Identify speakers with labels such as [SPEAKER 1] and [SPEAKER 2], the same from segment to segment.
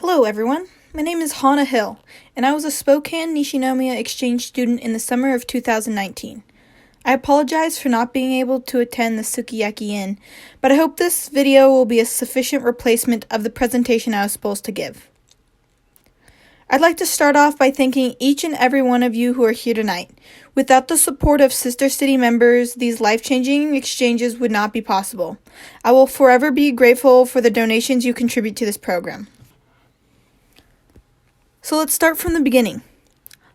[SPEAKER 1] Hello everyone, my name is Hana Hill, and I was a Spokane Nishinomiya exchange student in the summer of 2019. I apologize for not being able to attend the Sukiyaki Inn, but I hope this video will be a sufficient replacement of the presentation I was supposed to give. I'd like to start off by thanking each and every one of you who are here tonight. Without the support of Sister City members, these life-changing exchanges would not be possible. I will forever be grateful for the donations you contribute to this program. So let's start from the beginning.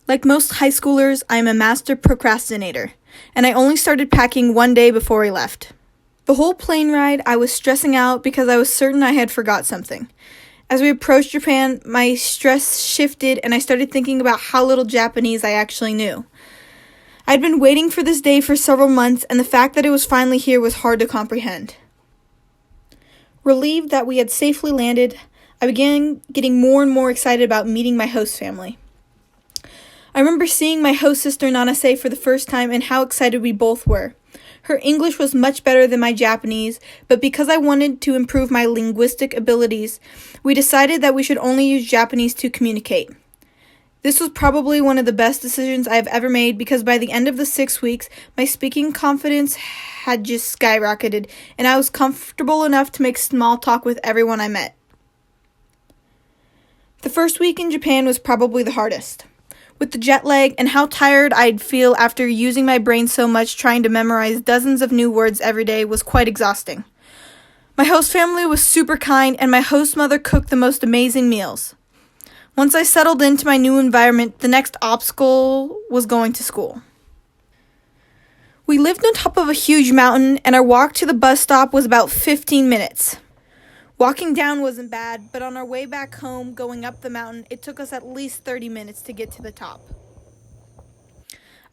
[SPEAKER 1] Like most high schoolers, I am a master procrastinator, and I only started packing one day before I left. The whole plane ride, I was stressing out because I was certain I had forgot something. As we approached Japan, my stress shifted and I started thinking about how little Japanese I actually knew. I'd been waiting for this day for several months, and the fact that it was finally here was hard to comprehend. Relieved that we had safely landed, I began getting more and more excited about meeting my host family. I remember seeing my host sister Nanase for the first time and how excited we both were. Her English was much better than my Japanese, but because I wanted to improve my linguistic abilities, we decided that we should only use Japanese to communicate. This was probably one of the best decisions I have ever made because by the end of the 6 weeks, my speaking confidence had just skyrocketed and I was comfortable enough to make small talk with everyone I met. The first week in Japan was probably the hardest. With the jet lag and how tired I'd feel after using my brain so much trying to memorize dozens of new words every day was quite exhausting. My host family was super kind and my host mother cooked the most amazing meals. Once I settled into my new environment, the next obstacle was going to school. We lived on top of a huge mountain and our walk to the bus stop was about 15 minutes. Walking down wasn't bad, but on our way back home, going up the mountain, it took us at least 30 minutes to get to the top.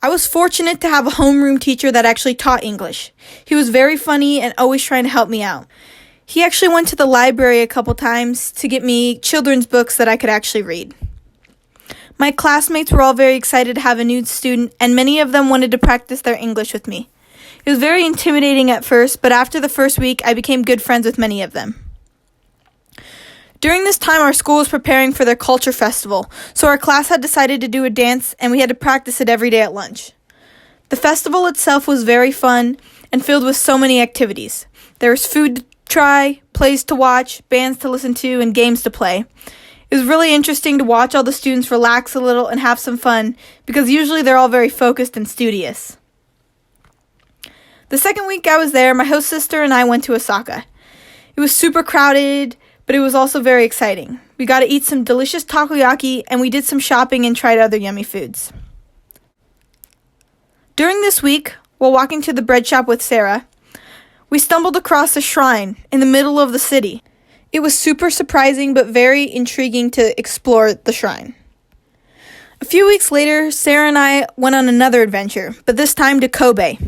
[SPEAKER 1] I was fortunate to have a homeroom teacher that actually taught English. He was very funny and always trying to help me out. He actually went to the library a couple times to get me children's books that I could actually read. My classmates were all very excited to have a new student, and many of them wanted to practice their English with me. It was very intimidating at first, but after the first week, I became good friends with many of them. During this time, our school was preparing for their culture festival, so our class had decided to do a dance, and we had to practice it every day at lunch. The festival itself was very fun and filled with so many activities. There was food to try, plays to watch, bands to listen to, and games to play. It was really interesting to watch all the students relax a little and have some fun, because usually they're all very focused and studious. The second week I was there, my host sister and I went to Osaka. It was super crowded, but it was also very exciting. We got to eat some delicious takoyaki, and we did some shopping and tried other yummy foods. During this week, while walking to the bread shop with Sarah, we stumbled across a shrine in the middle of the city. It was super surprising but very intriguing to explore the shrine. A few weeks later, Sarah and I went on another adventure, but this time to Kobe.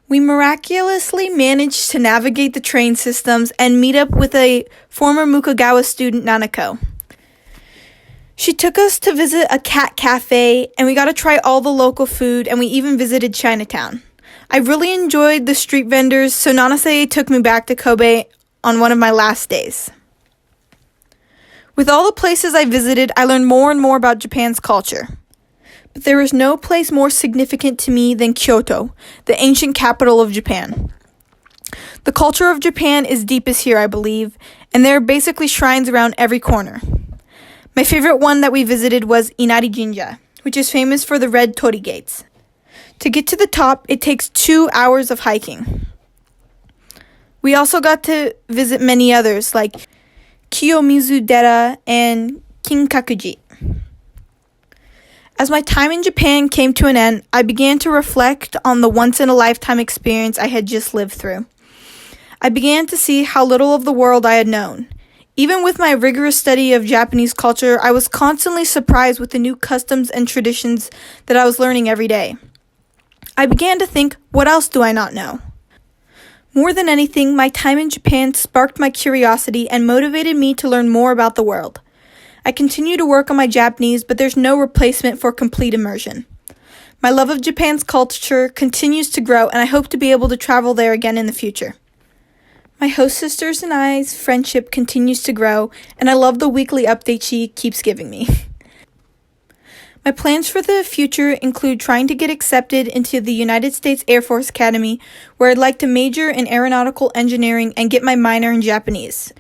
[SPEAKER 1] We miraculously managed to navigate the train systems and meet up with a former Mukagawa student, Nanako. She took us to visit a cat cafe, and we got to try all the local food, and we even visited Chinatown. I really enjoyed the street vendors, so Nanase took me back to Kobe on one of my last days. With all the places I visited, I learned more and more about Japan's culture. But there is no place more significant to me than Kyoto, the ancient capital of Japan. The culture of Japan is deepest here, I believe, and there are basically shrines around every corner. My favorite one that we visited was Inari Jinja, which is famous for the red torii gates. To get to the top, it takes 2 hours of hiking. We also got to visit many others like Kiyomizu-dera and Kinkakuji. As my time in Japan came to an end, I began to reflect on the once-in-a-lifetime experience I had just lived through. I began to see how little of the world I had known. Even with my rigorous study of Japanese culture, I was constantly surprised with the new customs and traditions that I was learning every day. I began to think, what else do I not know? More than anything, my time in Japan sparked my curiosity and motivated me to learn more about the world. I continue to work on my Japanese, but there's no replacement for complete immersion. My love of Japan's culture continues to grow, and I hope to be able to travel there again in the future. My host sisters and I's friendship continues to grow, and I love the weekly update she keeps giving me. My plans for the future include trying to get accepted into the United States Air Force Academy, where I'd like to major in aeronautical engineering and get my minor in Japanese,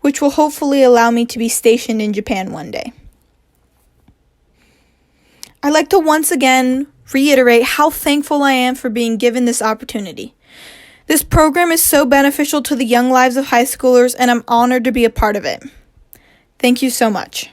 [SPEAKER 1] which will hopefully allow me to be stationed in Japan one day. I'd like to once again reiterate how thankful I am for being given this opportunity. This program is so beneficial to the young lives of high schoolers, and I'm honored to be a part of it. Thank you so much.